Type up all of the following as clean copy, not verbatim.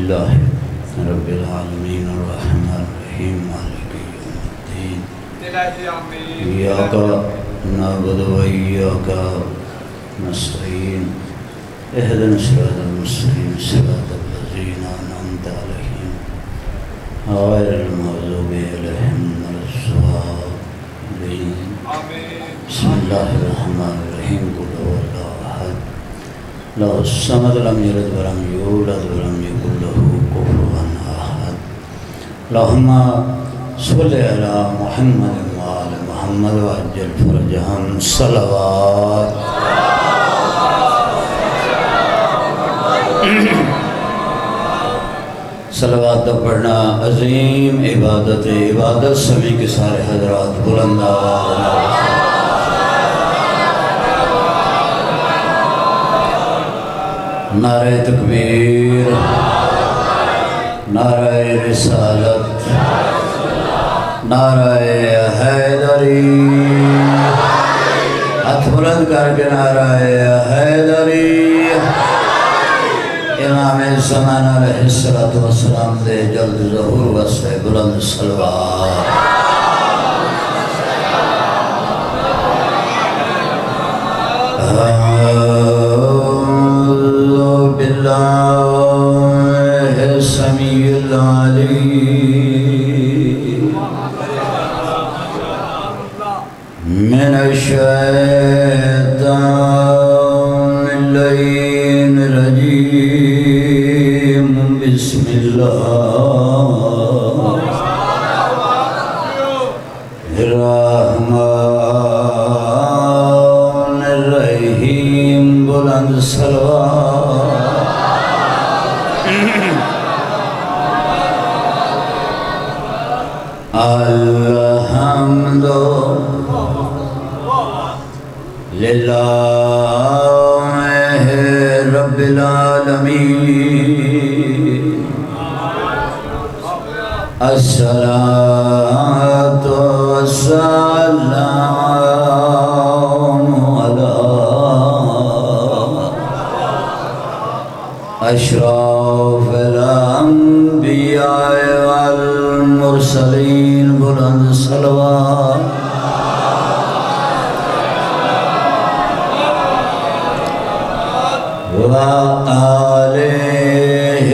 للہ رب العالمین الرحمن الرحیم مالک یوم الدین ایاک نعبد و ایاک نستعین اہدنا الصراط المستقیم صراط الذین انعمت علیہم غیر المغضوب علیہم ولا الضالین بسم اللہ الرحمن الرحیم قل هو اللہ احد لا الصمد لم یلد ولم یولد ولم یکن له کفوا احد اللہم صلی علی محمد وآل محمد وعجل فرجهم صلوات صلوات پڑھنا عظیم عبادت سمیع کے سارے حضرات بلند آواز نعرہ تکبیر نعرہ رسالت نعرہ حیدری ہاتھ بلند کر کے نعرہ حیدری امام زمان علیہ السلام دے جلد ظہور واسطے بلند صلوات اعوذ باللہ السمیع العلیم من الشیطان اللعین الرجیم بسم اللہ الرحمن الرحیم بلند صلوات الحمد للہ رب العالمین الصلاة والسلام علی اشراف الانبیاء والمرسلین بلند صلوات وآلہ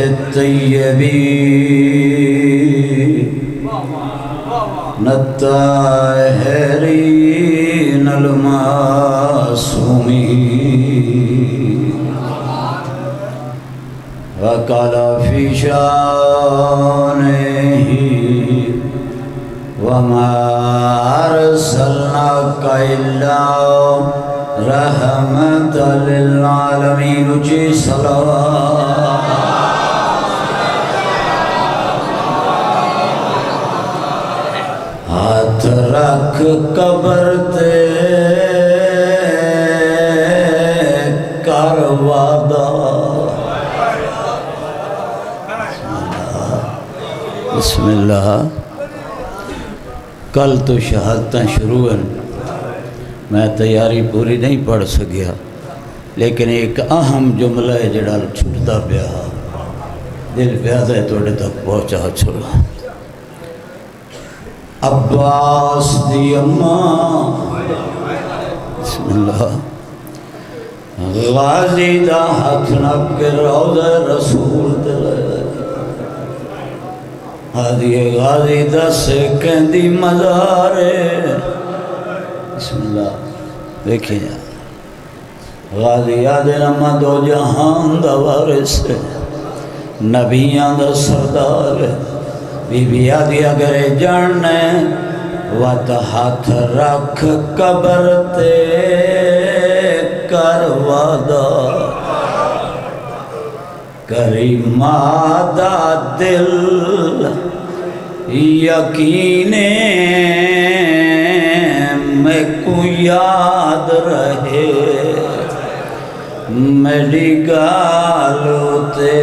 الطیبین الطاہرین المعصومین وقال فی شانہ وما ارسلناک الا رحمت للعالمین اچھی صلوات ہاتھ رکھ قبر تے کر وعدہ بسم اللہ کل تو شہادتیں شروع ہیں میں تیاری پوری نہیں پڑھ سکیا لیکن ایک اہم جملہ ہے جڑا چھٹتا پیا دل پیادا ہے توڑے تک پہنچا چھوڑا عباس دی اماں بسم اللہ غازی دا ہاتھ نب کے روضہ رسول دلے ہادی غازی دا سکن دی مزارے بسم اللہ دیکھیں غازی آدھے نمہ دو جہان دا وارث ہے نبیان دا سردار ہے بی بی آدھی اگر جانے وات ہاتھ رکھ قبر تے کر وعدہ کریمہ دا دل یقینے میں کو یاد رہے میری گالو تے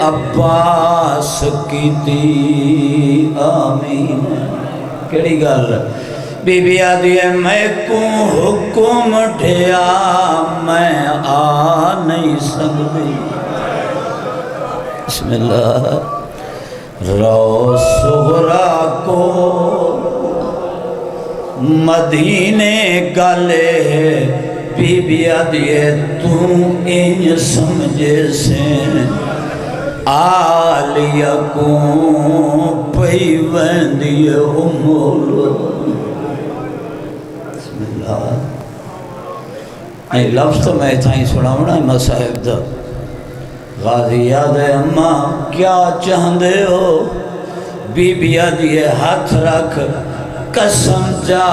عباس کی تی آمین کیڑی گال بی بی آدھی ہے میں کو حکم ٹھیا میں آ نہیں سکتی بسم اللہ رو سغرا کو مدینے گالے بی بی آدھیے تو انج سمجھے سے آلیا کو پئی ویندی امول بسم اللہ لفظ تو میں اتھائی سنا ہونا ہے مصاحب دا غازی یاد ہے اماں کیا چاہندے ہو بی بی آدھیے ہاتھ رکھ قسم جا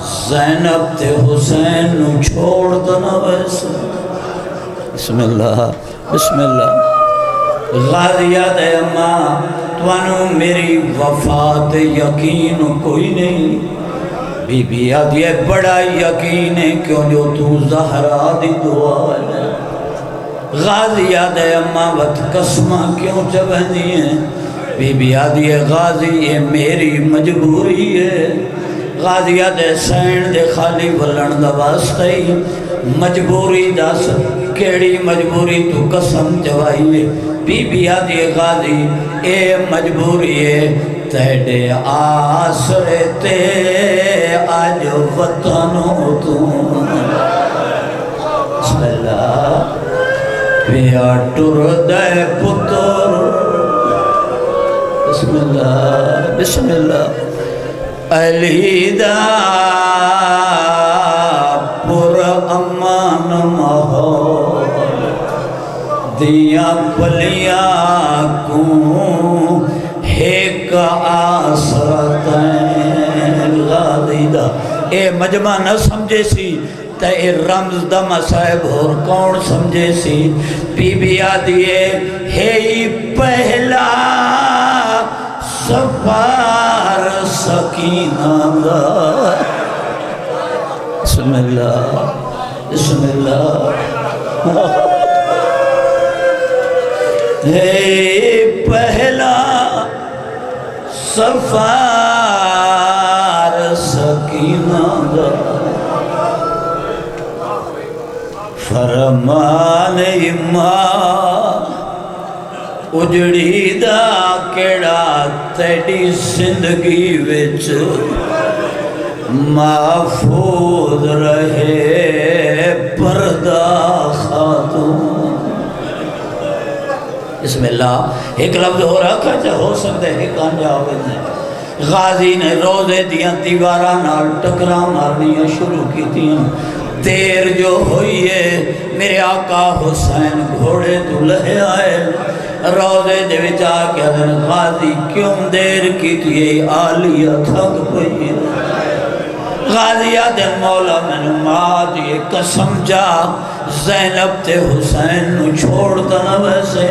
زینب تے حسین نو چھوڑ دنا ویسے بسم اللہ بسم اللہ غازی یاد ہے اماں توانو میری وفات یقین کوئی نہیں بی بی آدھی ہے بڑا یقین ہے کیوں جو تو زہرا دی دعا ہے غازی آدھے اماں وقت قسمہ کیوں چبہنی ہیں بی بی آدھی ہے غازی یہ میری مجبوری ہے غازی آدھے سین دے خالی ولن دا واسطہ ہی مجبوری دس کیڑی مجبوری تو قسم چوائی ہے بی بی آدھی ہے غازی اے مجبوری ہے تیڑے آسرے تے آج وطنوں تو بسم اللہ پیا ٹردے پتر بسم اللہ بسم اللہ علی دا پر امان مہو دیا پلیاں کو ایک آسرتیں غازی دا اے مجمع نہ سمجھے سی تے اے رمز دا مصائب اور کون سمجھے سی بی بی آدھیے ہے پہلا سفار سکینہ دا بسم اللہ بسم اللہ ہے پہلا سفار سکینہ دا فرمان اماں اجڑی دا کیڑا تیڑی زندگی وچ محفوظ رہے پردہ خاتون بسم اللہ ایک لفظ ہو رکھا چاہے ہو سکتے ایک آنجا ہوئے ہیں غازی نے روزے دیاں دیوارہ نال ٹکرا مارنیاں شروع کی تھیں دیر جو ہوئی ہے میرے آقا حسین گھوڑے تو لہے آئے روزے دے وچا کے حضرت غازی کیوں دیر کی تھی آلیہ تھک پئی غازی آدھے مولا میں نے مات یہ قسم جا زینب تے حسین نو چھوڑ دنا ویسے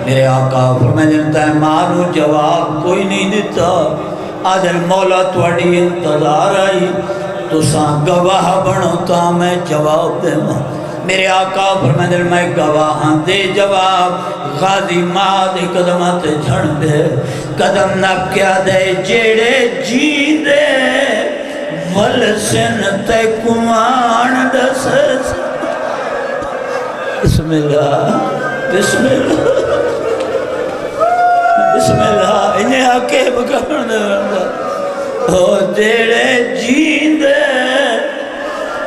میرے آقا فرمائے جنتا ہے مارو جواب کوئی نہیں دیتا آدھے مولا توڑی انتظار آئی تو ساں گواہ بنو تا میں جواب دے ماں میرے آقا فرمائے میں گواہاں دے جواب غازی ماں دے قدمات جھڑ دے قدم نب کیا دے جیڑے جی دے ولسن تے کمان دسس بسم اللہ بسم اللہ بسم اللہ انہیں آکے بکرن دے او جیڑے جیندے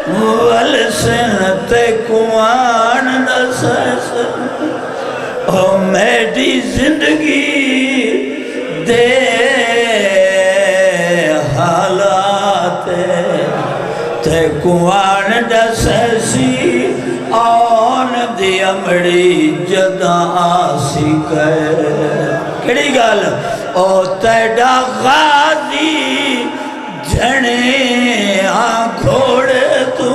ولسن تے کمان دسس او میری زندگی دے حالات تے کمان دسسی آن دی امڑی جدہ آسی کڑی گال او تیڑا غازی جھنے ہاں گھوڑے تو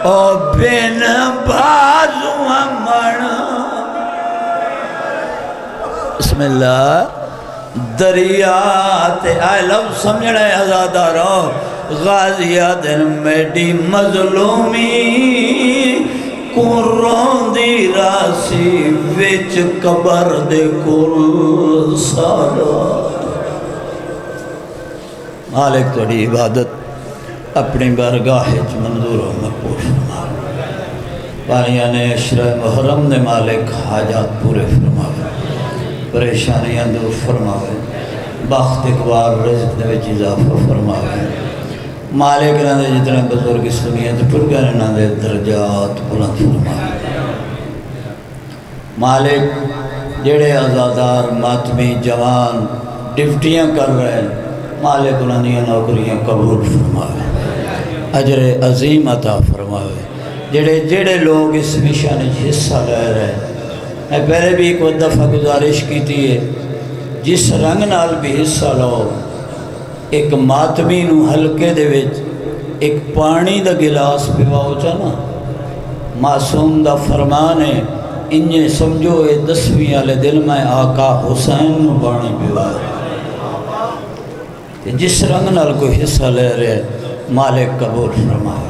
او بین بازو امن بسم اللہ دریات آئے لفظ سمجھنا ہے ازادارو غازیہ دن میڈی مظلومی کوروں دی راسی وچ قبر دے کل سارا مالک توڑی عبادت اپنی بارگاہ منظور و مقبول فرما پاریاں نے عشرہ محرم نے مالک حاجات پورے فرماوے، پریشانیاں دور فرماوے، بخت اقبال رزق دے وچ اضافہ فرماوے۔ مالک انہاں دے جتنے بزرگ اس دنیا تے ٹر گئے انہاں دے درجات بلند فرماوے۔ مالک جڑے عزادار ماتمی جوان ڈیوٹیاں کر رہے ہیں، مالک انہاں دی نوکریاں قبول فرماوے، اجر عظیم عطا فرماوے۔ جڑے لوگ اس مشن وچ حصہ لے رہے ہیں، میں پہلے بھی ایک دفعہ گزارش کی تھی ہے، جس رنگ نال بھی حصہ لو، ایک ماتمی نو حلقے دے وچ ایک پانی دا گلاس پیواؤ چانا، معصوم دا فرمان ہے، انجھے سمجھو اے 10ویں والے دن میں آقا حسین نو پانی پیواؤ۔ جس رنگ نال کوئی حصہ لے رہے مالک قبول فرمائے۔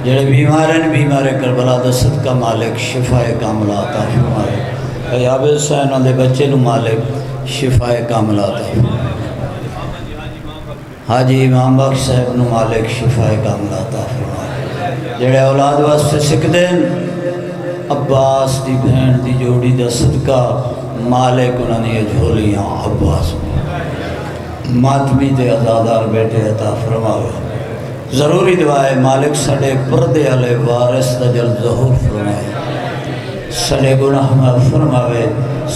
جڑے بیمار کربلا دا صدقہ مالک شفا کاملہ عطا فرمائے۔ ایاب حسین دے بچے نو مالک شفا کاملہ عطا فرمائے۔ حاجی امام بخش صاحب نو مالک شفا کاملہ عطا فرمائے۔ جڑے اولاد واسطے سکدے عباس دی بہن دی جوڑی دا صدقہ مالک انہاں دی جھولیاں عباس ماتمی تے عزادار بیٹے عطا فرماوے۔ ضروری دعا ہے مالک سڑے پردے والے وارث دا جلد ظہور فرمائے، سڑے گناہ معاف فرماوے،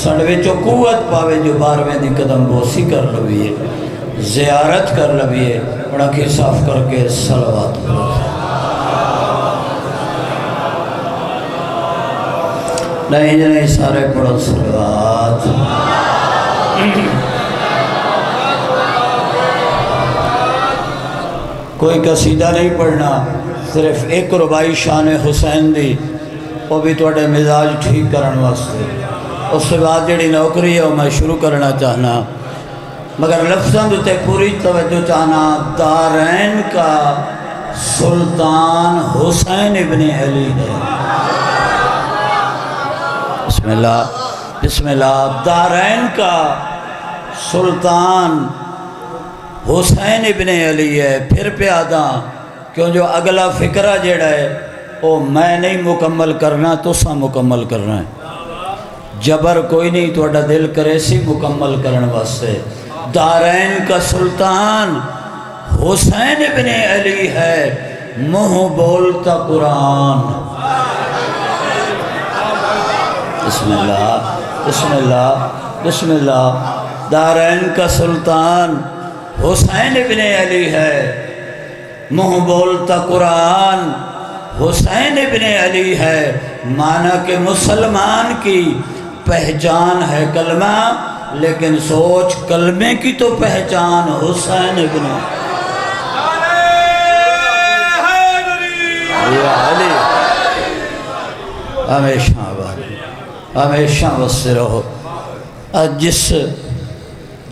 سڑے وچوں قوت پاوے جو 12ویں دی قدم بوسی کر لویے، زیارت کر لویے، انہاں کی صاف کر کے صلوات پڑھو۔ نہیں سارے پڑھو صلوات۔ کوئی قصیدہ نہیں پڑھنا، صرف ایک ربائی شان حسین دی، وہ بھی توڑے مزاج ٹھیک کرن واسطے۔ اس سے بعد جڑی نوکری ہے وہ میں شروع کرنا چاہنا، مگر لفظاں تے پوری توجہ چاہنا۔ دارین کا سلطان حسین ابن علی ہے۔ بسم اللہ بسم اللہ۔ دارین کا سلطان حسین ابن علی ہے۔ پھر پیادہ کیوں جو اگلا فکرہ جڑا ہے وہ میں نہیں مکمل کرنا، تسا مکمل کرنا ہے۔ جبر کوئی نہیں، توڑا دل کرے سی مکمل کرن واسطے۔ دارین کا سلطان حسین ابن علی ہے، منہ بولتا قرآن۔ بسم اللہ بسم اللہ بسم اللہ۔ دارین کا سلطان حسین ابن علی ہے، منہ بولتا قرآن حسین ابن علی ہے۔ مانا کہ مسلمان کی پہچان ہے کلمہ، لیکن سوچ کلمے کی تو پہچان حسین ابن علی۔ ہمیشہ آباد، ہمیشہ وستے رہو۔ جس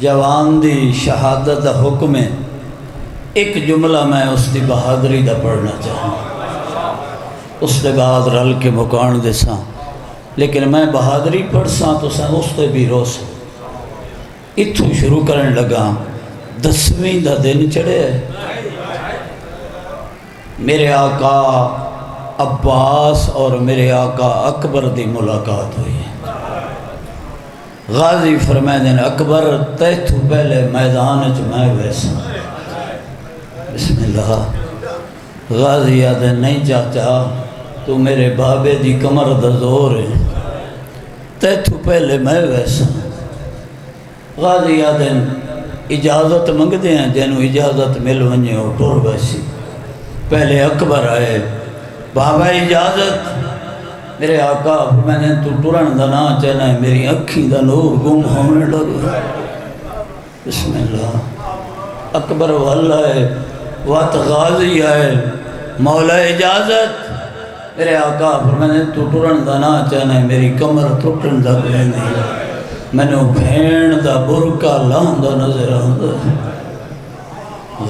جوان دی شہادت دا حکم ہے، ایک جملہ میں اس دی بہادری دا پڑھنا چاہوں، اس دے بعد رل کے مکان دے ساں، لیکن میں بہادری پڑھ ساں تو ساں اس دے بھی رو ساں۔ اتھو شروع کرنے لگا، 10ویں دا دن چڑھے، میرے آقا عباس اور میرے آقا اکبر دی ملاقات ہوئی ہے۔ غازی فرمائے دن اکبر تیتھو پہلے میدان اچ میں ویسا۔ بسم اللہ۔ غازی یادن نہیں چاہتا تو میرے بابے دی کمر دا زور ہے، تیتھو پہلے میں ویسا۔ غازی یادن اجازت منگ دے ہیں، جنہوں اجازت مل ونجے ہو ٹور ویسی۔ پہلے اکبر آئے، بابا اجازت۔ میرے آقا میں نے تو ٹرن دا نا چاہنا ہے، میری اکھی دا نور گم ہونے لگا۔ بسم اللہ۔ اکبر واللہ ہے، وات غازی ہے، مولا اجازت۔ میرے آقا میں نے تو ٹرن دا نا چاہنا ہے، میری کمر ٹرن دا کوئی نہیں، میں نے بھین دا برکا لاندہ نظر آندہ۔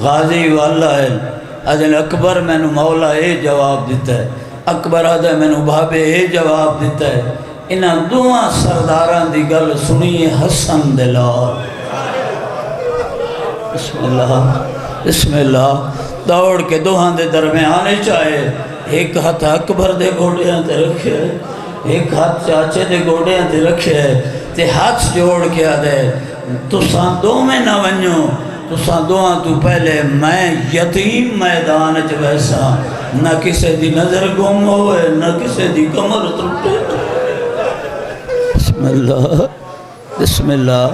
غازی واللہ ہے، اجل اکبر میں نے مولا اے جواب دیتا ہے، اکبر آدھے میں نے بھابے اے جواب دیتا ہے۔ انہاں دوہاں سرداران دی گل سنیے حسن دلال۔ بسم اللہ بسم اللہ۔ دوڑ کے دوہاں دے درمیانے چاہے ایک ہاتھ اکبر دے گوڑیاں تے رکھے، ایک ہاتھ چاچے دے گوڑیاں تے رکھے، تے ہاتھ جوڑ کے آدھے تساں دو میں نہ ونیو، تساں دوہاں تو پہلے میں یتیم میدان چ ویسا، نہ کسے دی نظر گم ہوئے نہ کسے دی کمر ٹوٹے۔ بسم اللہ بسم اللہ،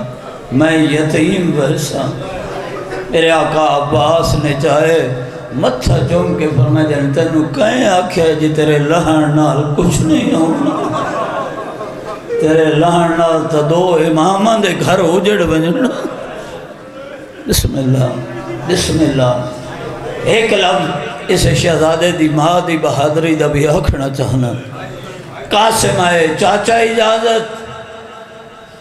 میں یتیم ویسا۔ میرے آقا عباس نے چاہے متھا چوم کے فرمائے جانے تینوں کہیں آکھے جی تیرے لہن نال کچھ نہیں ہونا، تیرے لہن نال تا دو امامان دے گھر اجڑ بننا۔ بسم اللہ بسم اللہ۔ ایک لفظ اس شہزادے دی ماں دی بہادری دا بھی آکھنا چاہنا۔ قاسم آئے چاچا اجازت،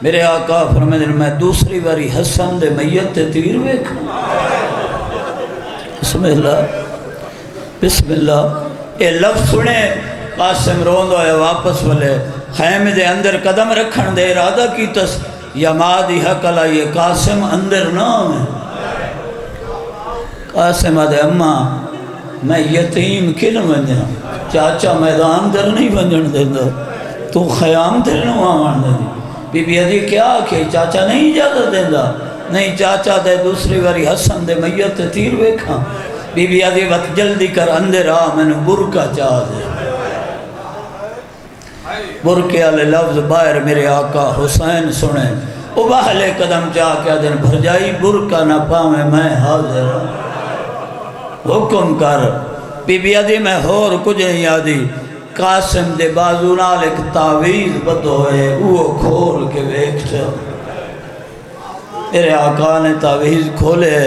میرے آقا فرمائے میں دوسری باری حسن دے میت تے تیر ویکھا۔ بسم اللہ بسم اللہ۔ اے لفظ سنے قاسم روندو ہے واپس والے خیمے دے اندر قدم رکھن دے ارادہ کی تس یا ماں دی حق لائیے قاسم اندر نہ میں۔ قاسم آدھے اماں میں یتیم کن ونجا، چاچا میدان در نہیں ونجن دیندہ، تو خیام در نہ آمان دی۔ بی بی عدی کیا کہ چاچا نہیں اجازت دیندہ، نہیں چاچا دے دوسری باری حسن دے میت تیر ویکھاں۔ بی بی عدی وقت جلدی کر اندر آ میں نے برکہ چاہ دے۔ برکے والے لفظ باہر میرے آقا حسین سنے، وہ باہلے قدم چاہ کے دن بھر جائی برکہ نہ پاویں میں حاضر حکم کر۔ بی بی عدی میں ہور کچھ نہیں آدھی، قاسم دے بازو نال ایک تعویز بدو ہے وہ کھول کے ویکھتا۔ میرے آقا نے تعویز کھولے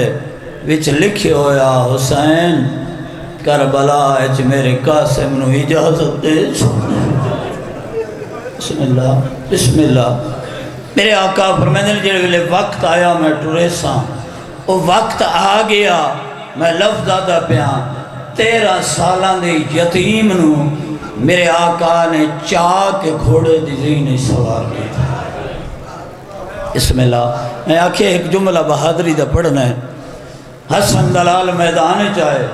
وچ لکھے ہویا حسین کربلا اچ میرے قاسم نو اجازت دے۔ بسم اللہ بسم اللہ۔ میرے آقا فرمائے جلے وقت آیا میں ٹرے ساں، وہ وقت آ گیا میں لفظ آدھا پیاں 13 سالاں دے یتیم نو میرے آقا نے چاہ کے گھوڑے دی زینے سوار کیا۔ بسم اللہ۔ میں آکھے ایک جملہ بہادری دا پڑھنا ہے۔ حسن دلال میدان چاہے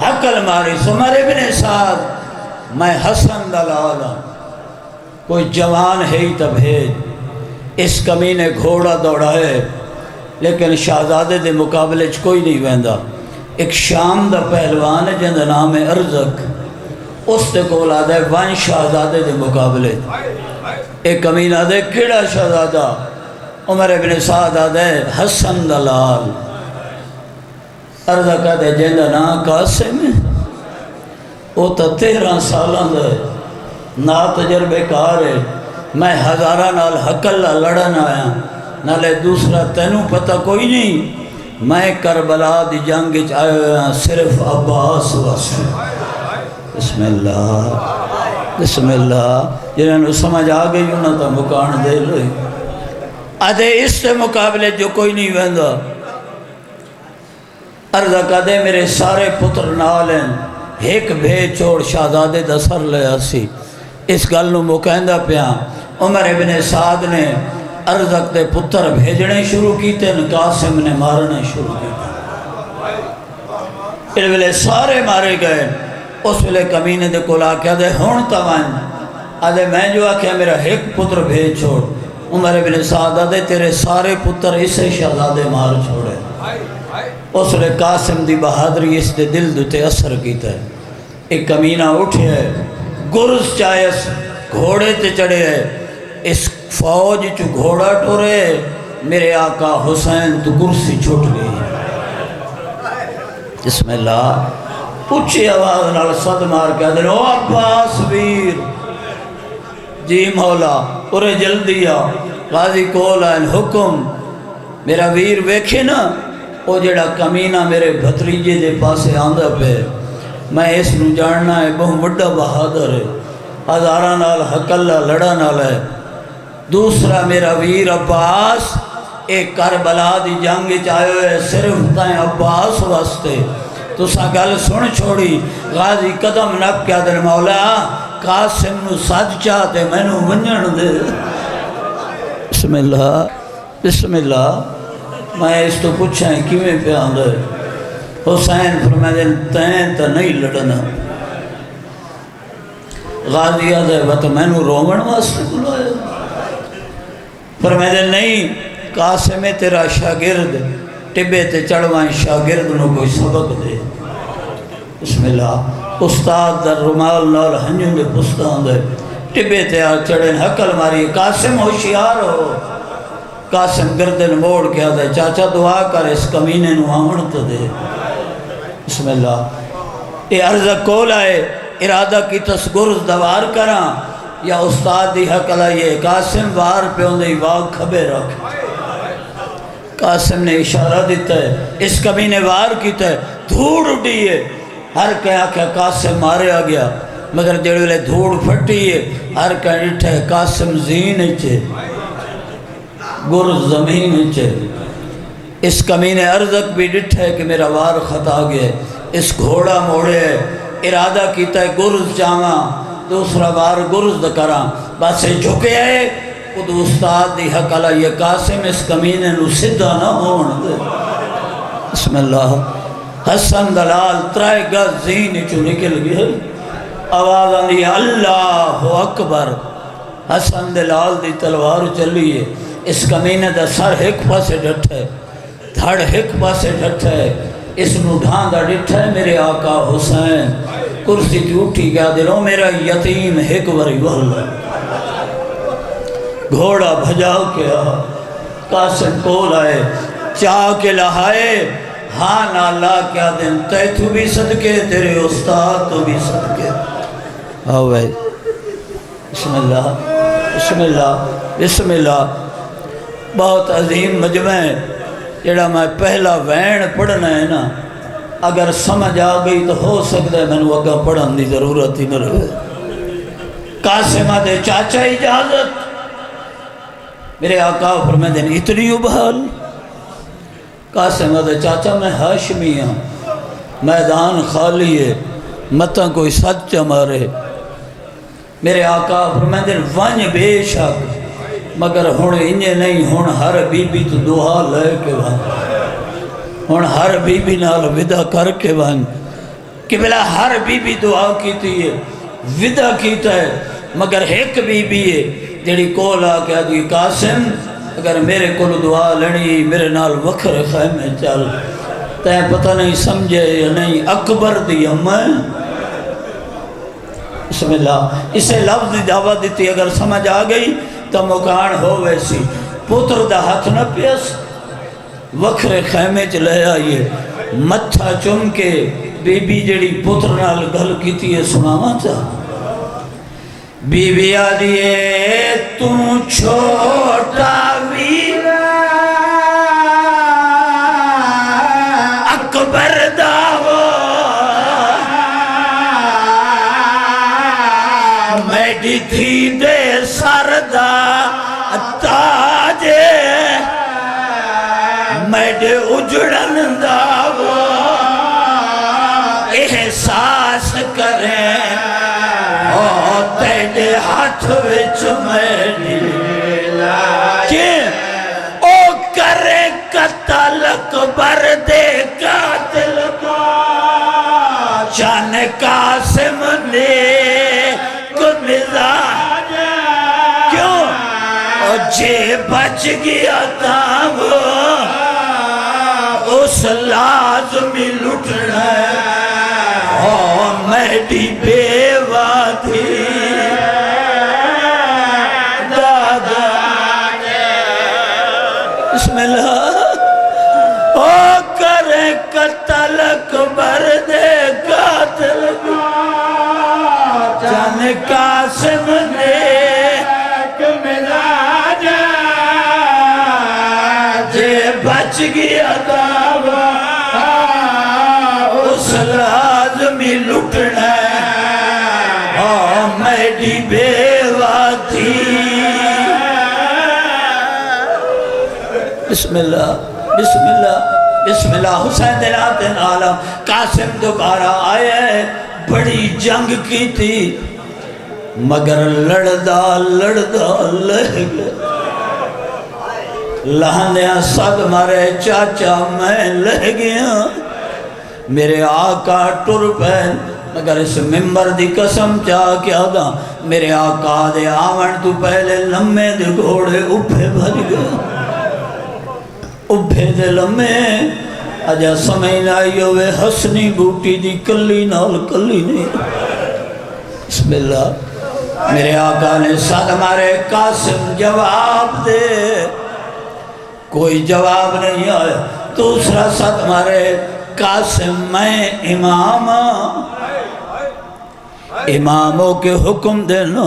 حقل ماری سمر ابن سعد میں حسن دلال ہوں، کوئی جوان ہے ہی تب بھیج۔ اس کمی نے گھوڑا دوڑا ہے لیکن شہزادے دے مقابلے چ کوئی نہیں ویندہ۔ ایک شام دا پہلوان ہے جن دا نام ہے ارزق، اس تے کول آدھا ہے ون شہزادے دے مقابلے۔ ایک کمینہ دے کیڑا شہزادہ؟ عمر ابن سعد آدھا ہے حسن دلال۔ ارزق آدھا ہے جن دا نام قاسم ہے، وہ تا 13 سالان دے نا تجربے کار ہے، میں ہزارہ نال حقلہ لڑن آیا، نالے دوسرا تینوں پتہ کوئی نہیں، میں کربلا دی جنگ آئے ہویا صرف عباس واسطے۔ بسم اللہ بسم اللہ۔ جنہوں نے سمجھ آ گئی انہوں تا مکان دے لئی آدھے اس سے مقابلے جو کوئی نہیں ویندہ۔ ارزہ کا دے میرے سارے پتر نالیں ایک بھیج چھوڑ شہزادے دا سر لیا سی۔ اس گل نو مکہندہ پیاں عمر ابن سعد نے ارزق دے پتر بھیجنے شروع کیتے، قاسم نے مارنے شروع کیتے۔ اس ویلے سارے مارے گئے۔ اس ویلے کمینے دے کول آکھیا دے ہون تاوان آدھے میں جو آکھیا میرا ایک پتر بھیج چھوڑ۔ عمر ابن سعد آدھے تیرے سارے پتر اسے شہزادے مار چھوڑے۔ اس ویلے قاسم دی بہادری اس دے دل دوتے اثر کیتا ہے۔ ایک کمینہ اٹھے ہے، گرز چاہیس گھوڑے تے چڑھے ہے، اس فوج چو گھوڑا ٹورے، میرے آقا حسین تو کرسی چھوٹ گئی۔ بسم اللہ۔ اچھی آواز نال صد مار کے آدھے او عباس ویر، جی مولا پورے جلدی آ، قاضی کول آئین حکم۔ میرا ویر ویکھے نا او جڑا کمینہ میرے بھتریجے دے پاسے آندہ پہ، میں اس نو جاننا ہے بہت بڑا بہادر ہے، ہزارہ نال حقلہ لڑا نال ہے۔ دوسرا میرا ویر عباس ایک کربلا دی جنگ چاہے ہوئے صرف تائیں عباس واسطے۔ تو سا گل سن چھوڑی، غازی قدم نپ کیا دن مولا قاسم نو سج چاہتے میں نو ونجن دے۔ بسم اللہ بسم اللہ۔ میں اس تو پوچھیں کیویں پہ آندھے؟ حسین فرمائے دن تین تا نہیں لڑنا، غازی آدھے بات میں نو رومن واسطے بلایا فرمائے نہیں قاسم تیرا شاگرد ٹبے تے چڑھوائیں شاگرد نو کوئی سبق دے بسم اللہ استاد در رومال نال ہنجوں دے پستان دے ٹبے تے آ چڑھیں حقل ماری قاسم ہوشیار ہو قاسم گردن موڑ کے آدھے چاچا دعا کر اس کمینے نو آمن تو دے بسم اللہ یہ عرض کول آئے ارادہ کی تسگرز دوار کراں یا استاد دی حقل آئیے قاسم وار پہ ہوندے واگ کھبے رکھ قاسم نے اشارہ دیتا ہے اس کمینے وار کیتا ہے دھوڑ اٹھیے ہر کہیں آکھا قاسم مارے آ گیا مگر جڑے لے دھوڑ پھٹیے ہر کہیں اٹھا ہے قاسم زین اچھے گرز زمین اچھے اس کمینے ارزق بھی ڈٹھا ہے کہ میرا وار خطا گیا اس گھوڑا موڑے ارادہ کیتا ہے گرز جاواں دوسرا وار گرز دکراں بس جھکے آئے خود استاد دی حق علیہ یہ قاسم اس کمینے نو صدہ نہ ہون دے بسم اللہ حسن دلال ترائے گز زین چو نکل گئے آواز آنی اللہ اکبر حسن دلال دی تلوار چلیے اس کمینے دا سر ایک پاسے ڈٹھا ہے دھڑ ایک پاسے ڈٹھا ہے اس نو ڈھاندہ ڈٹھا ہے میرے آقا حسین کرسی کی اٹھی گیا دلوں میرا یتیم ایک بری واللہ گھوڑا بھجا کے قاسم کول آئے چاہ کے لہائے ہاں نالا کیا دن تے تو بھی صدقے تیرے استاد تو بھی صدقے آؤ بھائی بسم اللہ بسم اللہ بسم اللہ بہت عظیم مجمع ہے جڑا میں پہلا وین پڑھنا ہے نا اگر سمجھ آ گئی تو ہو سکتا ہے میں نے وگا پڑھن دی ضرورت ہی نہ رہے قاسمہ دے چاچا اجازت میرے آقا فرمائے دن اتنی ابحال قاسمہ دے چاچا میں ہاشمی ہوں میدان خالی ہے متاں کوئی سچ مارے میرے آقا فرمائے دن ونج بے شک مگر ہون انجے نہیں ہون ہر بی بی تو دعا لے کے ون ہون ہر بی بی نال ودا کر کے ون کہ بلا ہر بی بی دعا کیتی ہے ودا کیتا ہے مگر ایک بی بی ہے جڑی کول آ کے آدھی قاسم اگر میرے کول دعا لڑی میرے نال وکھر خیمے چل تیں پتہ نہیں سمجھے یا نہیں اکبر دی امیں بسم اللہ اسے لفظ دی دعوت دیتی اگر سمجھ آ گئی تو مکان ہو ویسی پتر دا ہاتھ نہ پیس وکھر خیمے چلے آئیے متھا چم کے بی بی جڑی پتر نال گل کیتی ہے سناواں چاہ بی بی آدھیے تو چھوٹا ویر اکبر داو میڈی تھی دے سردہ تاجے میڈے اجڑن داو احساس کریں تیرے ہاتھ وچ میری کہ او کرے قتل اکبر دے قاتل کو جان قاسم نے کو مزاج کیوں او جے بچ گیا تھا وہ اس لازمی لٹنا او میری بیوہ تھی دادا بسم اللہ او کرے قتل اکبر دے قاتل کو جان قاسم نے مزاج جے بچ گیا دعویٰ اس لازمی لٹنا میری بیوہ تھی بسم اللہ بسم اللہ بسم اللہ حسین دلاتن عالم قاسم دوبارہ آئے بڑی جنگ کی تھی مگر لڑدا لڑدا لہ گئے لہنیاں صد مارے چاچا میں لہ گیا میرے آقا ٹر پین اگر اس ممبر دی قسم چاہ کیا دا میرے آقا دے آون تو پہلے لمے دے گھوڑے اپھے بھر گئے اپھے دے لمے اجا سمجھ آئی ہوئے حسنی بوٹی دی کلی نال کلی نہیں بسم اللہ میرے آقا نے ساتھ ہمارے قاسم جواب دے کوئی جواب نہیں آیا دوسرا ساتھ ہمارے قاسم میں امام اماموں کے حکم دینا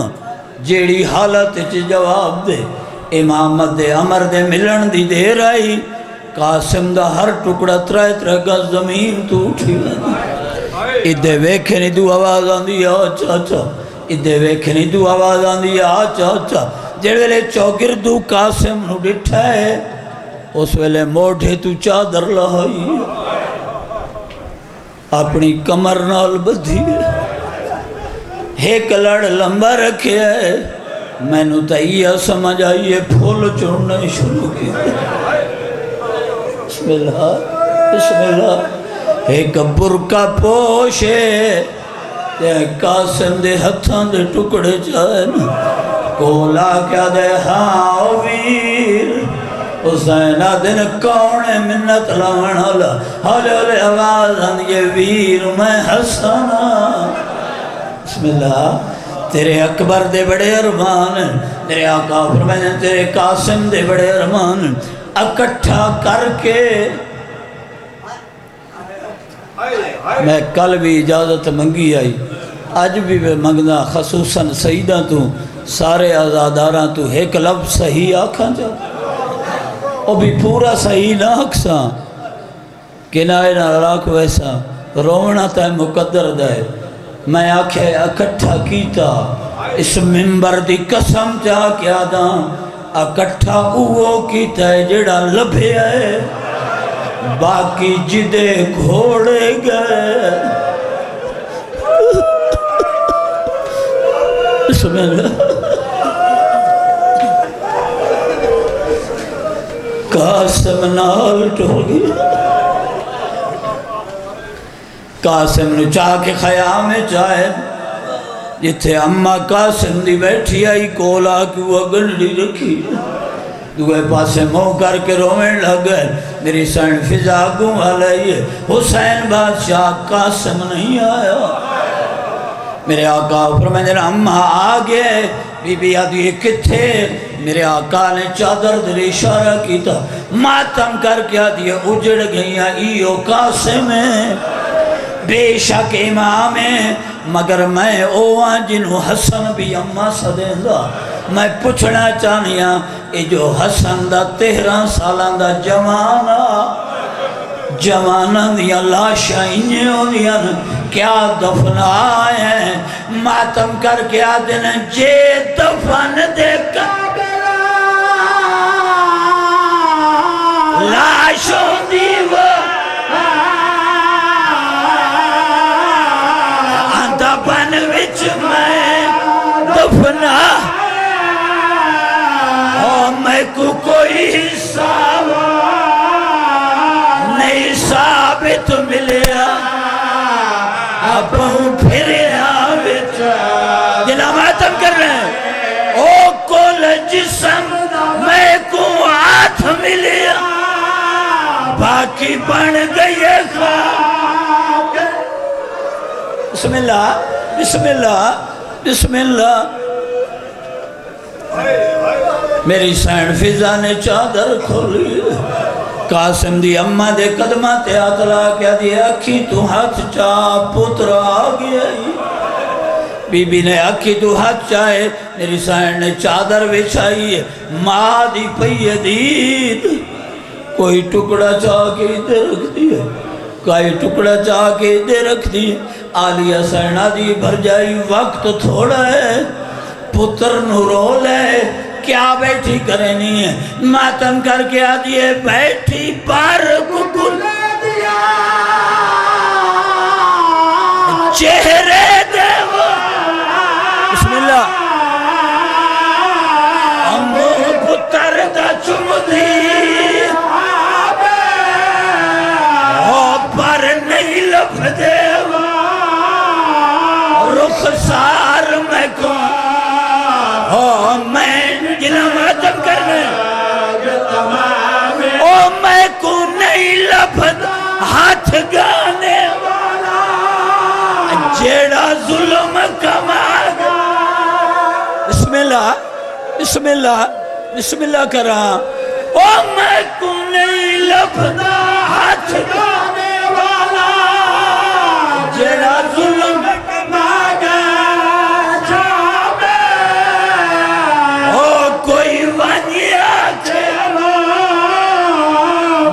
جیڑی حالت چ جواب دے امامت دے عمر دے ملن دی دیر آئی قاسم دا ہر ٹکڑا ترائے گز زمین تو اٹھی ادھے ویکھے نہیں دو آواز آن دیا چاچا ادھے ویکھے نہیں دو آواز آن دیا چاچا جیڑے لے چوگر دو قاسم نو ڈٹھا ہے اس ویلے موڑھے تو چادر لہائی اپنی کمر نال بدھی ایک لڑ لمبا رکھے ہے میں نو تائیہ سمجھ آئیے پھول چڑھنے شروع کی بسم اللہ ایک برکا پوشے قاسم دے ہتھاں دے ٹکڑے چاہے کولا کیا دے ہاں ویر حسین دن کونے منت لون حالا حالے آواز آنگے ویر میں حسنا بسم اللہ تیرے اکبر دے بڑے ارمان تیرے آقا فرمائے تیرے قاسم دے بڑے ارمان اکٹھا کر کے میں کل بھی اجازت منگی آئی آج بھی میں منگنا خصوصاً سیدہ تو سارے آزاداراں تو ایک لفظ صحیح آکھاں جا وہ بھی پورا صحیح نہ آکھساں کنائے نہ راک ویسا رونا تا مقدر دائے میں آکھے اکٹھا کیتا اس ممبر دی قسم چاہ کیا دا اکٹھا اوہ کیتا ہے جڑا لبھے ہے باقی جدے گھوڑے گئے بسم اللہ قاسم نال ٹھو گیا قاسم نو چاہ کے خیام میں چاہے جتھے اممہ قاسم دی بیٹھی آئی کولا کی وہ گنڈی رکھی دوئے پاسے مو کر کے رومن لگ گئے میری سین فضا گم علیہ حسین بادشاہ قاسم نہیں آیا میرے آقا فرمائے اممہ آگے بی بی آدھی کتھے میرے آقا نے چادر دل اشارہ کی تھا ماتم کر کے آدھی اجڑ گئیاں ایو قاسم ہے بے شک امام ہے مگر میں اوہاں جنہوں حسن بھی اممہ صدین دا میں پوچھنا چاہنیاں اے جو حسن دا 13 سالان دا جوانہ دیا لاشا انہیں ہوندیاں کیا دفن آئے ہیں ماتم کر کے آدھن جے دفن دے کابرہ لاشوں دیوہ دفن وچ میں دفنا میں کو کوئی حصہ نہیں ثابت ملیا اب ہوں پھر آوچ جنہا ماتم کر رہے ہیں او کل جسم میں کو ہاتھ ملیا باقی بن گئے خاک بسم اللہ بسم اللہ بسم اللہ میری سین فضا نے چادر کھولی قاسم دی اممہ دے قدمہ تے آتلا کیا دی اکھی تو ہاتھ چاہ پتر آگیا بی بی نے اکھی تو ہاتھ چاہے میری سین نے چادر بچھائی ماں دی پئی دید کوئی ٹکڑا چاہ کے ادھر رکھ دیا کوئی ٹکڑا چاہ کے ادھر رکھ دیا آلیہ سینہ دی بھر جائی وقت تھوڑا ہے پتر نورول ہے کیا بیٹھی کرنی ہے ماتم کر کے آدھی ہے بیٹھی پر کو گلے دیا چہرے دیو بسم اللہ امو پتر دا چم دی پر نہیں لف دیو گانے والا جیڑا ظلم کماگا. بسم اللہ بسم اللہ بسم اللہ کرا. او میں کو نہیں لبدا ہاتھ گانے والا جیڑا ظلم کماگا جاوے. او کوئی ونیا چیرا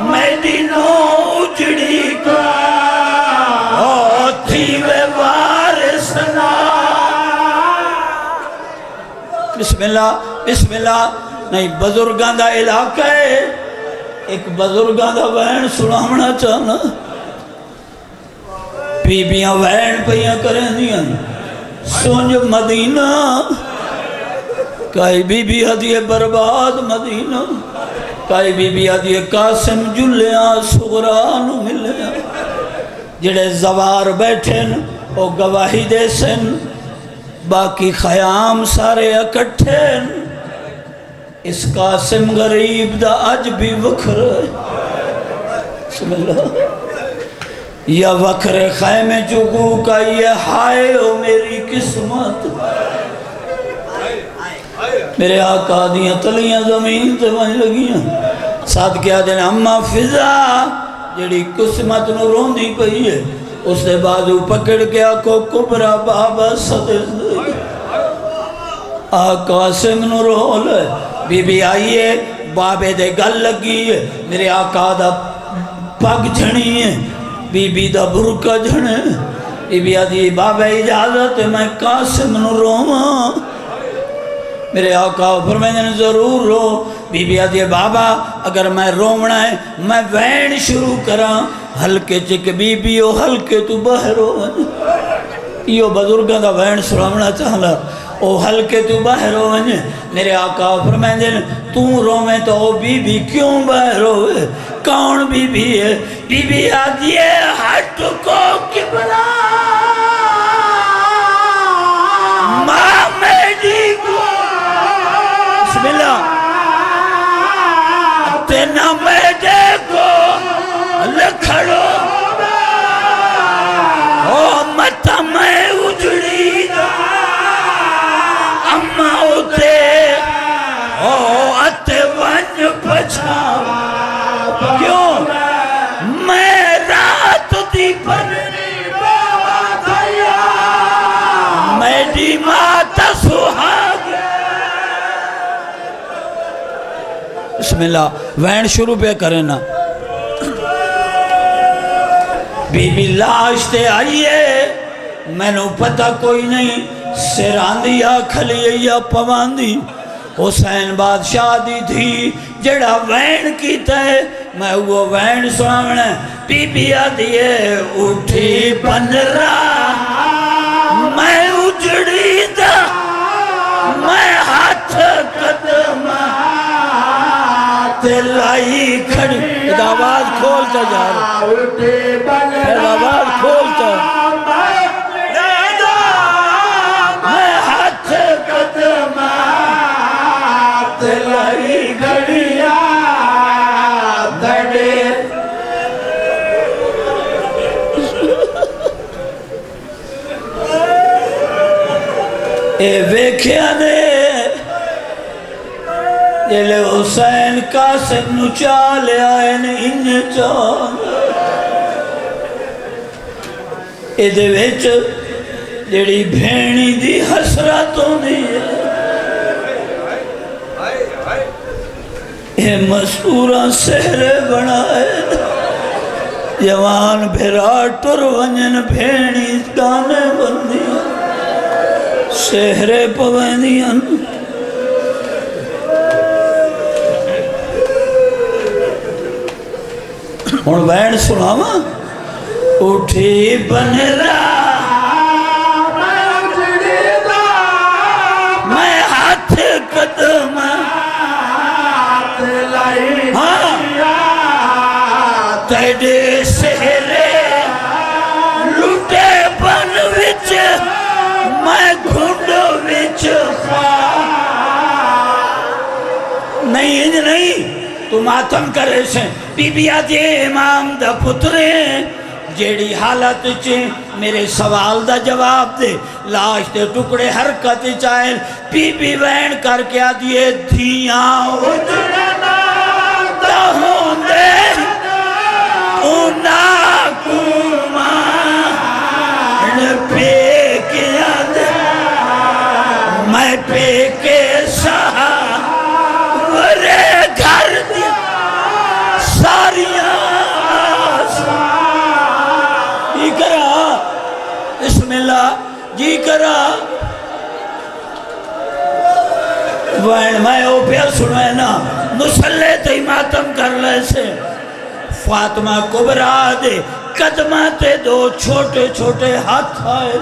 میری نو اجڑی کا او تھیوے وارثنا. بسم اللہ بسم اللہ. نہیں بزرگاں دا علاقہ ہے. ایک بزرگاں دا وین سناونا چاہنا. بیبیاں وین پہیاں کریں دیاں سونج مدینہ کائی بی بی ہدیے برباد مدینہ کائی بی بی ہدیے قاسم جلیاں سغران ملیاں. جڑے زوار بیٹھن او گواہی دے سن باقی خیام سارے اکٹھن. اس قاسم غریب دا اج بھی وکھر بسم اللہ. یا وکھر خیمے چکو کا یہ ہائے او میری قسمت. میرے آقا دیاں تلیاں زمین تے وہیں لگیاں. ساتھ کیا دن اما فضا جڑی قسمت نو روندی پئی ہے اس نے بازو پکڑ کے آکو کبرا بابا صدر آقا سنگ نو رول ہے. بی بی آئیے بابے دے گل لگی ہے. میرے آقا دا پگ جھنی ہے بی بی دا برکہ جھنے. بی بی آدھی بابا اجازت میں قاسم نو روما. میرے آقا فرمائیں ضرور رو. بی بی آدھی بابا اگر میں رومنا ہے میں وین شروع کرا ہلکے چک بی بی او ہلکے تو باہر ہو. یہ بزرگاں دا وین سراؤنا چاہلا او ہلکے تو باہر ہو. میرے آقا فرمائیں تو رومیں تو او بی بی کیوں باہر ہوئے کون بی بی ہے. بی بی آدھی ہٹ کو کبلا ماں میری کو بسم اللہ تینا میرے کو لکھڑو او متا میں اجڑی دا اما ہوتے او اتے ون پچھاوا. کیوں میں رات دی پنری بابا دھیا میری مات سہاگ. بسم اللہ وین شروع پہ کریں نا. بی بی لاش تے آئیے میں نو پتہ کوئی نہیں سراندی یا کھلی یا پواندی. حسین بادشاہ دی تھی جڑا وین کیتا ہے میں وہ وین سامنے. بی بی آدھیے اٹھی بن رہا میں اجڑی دا میں ہاتھ قدم لائی کھڑی. آواز کھولتا جا رہا آواز کھولتا میں ہاتھ قدم لائی کھڑیا دڑے. اے ویکھیا نے جلے حسین قاسم نو چالے آئے نے انہیں چال ایدے ویچ جڑی بھینی دی حسرتوں دی اے مسئورہ سہرے بنائے جوان بھیرا ٹر ونجن بھینی گانے بندیاں سہرے پویندیاں. اور وین سناوا اٹھی بن رہا میں ہاتھ قدم تیڑے سہرے لٹے بن وچ میں گھنڈ وچ نہیں تو ماتم کرے سے. بی بی آدھے امام دا پترے جیڑی حالت چے میرے سوال دا جواب دے لاش دے ٹکڑے حرکت چائیں بی بی وین کر کے آدھیے دھیاں اجڑنا دا ہوں دے اونا کمان پہ کیا دے میں پہ کے سہا ورے گھر دیا ساریاں جی کرا بسم اللہ جی کرا وین میں او پیا سنوے نا مسلح تے ماتم کر لے سے فاطمہ کبرا دے قدمہ تے دو چھوٹے چھوٹے ہاتھ آئے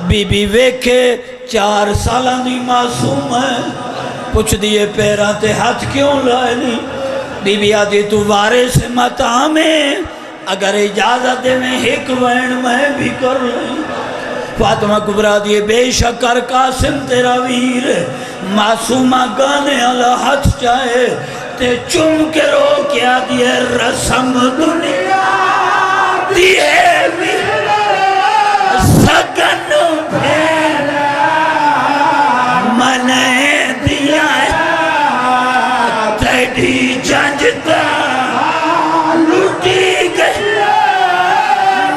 بی بی ویکھے 4 سالہ دی معصوم ہے پوچھ دیئے پیران تے ہاتھ کیوں لائے نہیں بی بی آدھی تو وارے سے مت آمیں اگر اجازت دے میں ایک وین میں بھی کر لیں فاطمہ کبرا دیئے بے شکر قاسم تیرا ویر معصومہ گانے اللہ ہاتھ چاہے تے چم کے رو کیا دیئے رسم دنیا دیئے سگن پھیلا منے دیا تیڑی جنجتا لٹی گئی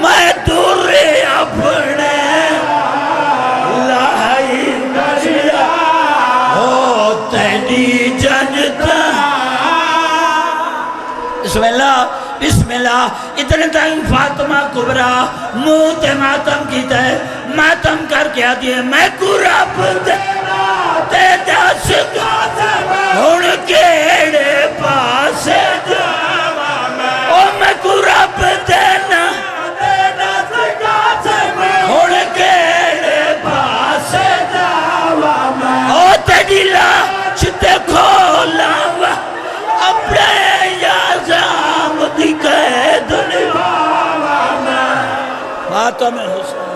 میں دورے اپنے لائی نجلا ہو تیڑی جنجتا بسم اللہ بسم اللہ اتنے تائیں فاطمہ کبرا منہ تے ماتم کی تے ماتم کر کے آدھیے میں قرب دینا تے دس ہون کیڑے پاس جاوا او میں قرب دینا تے دس ہون کیڑے پاس جاوا او تے دلا چھتے کھولا اپنے یازام دی قید نبھاوا میں فاطمہ حسین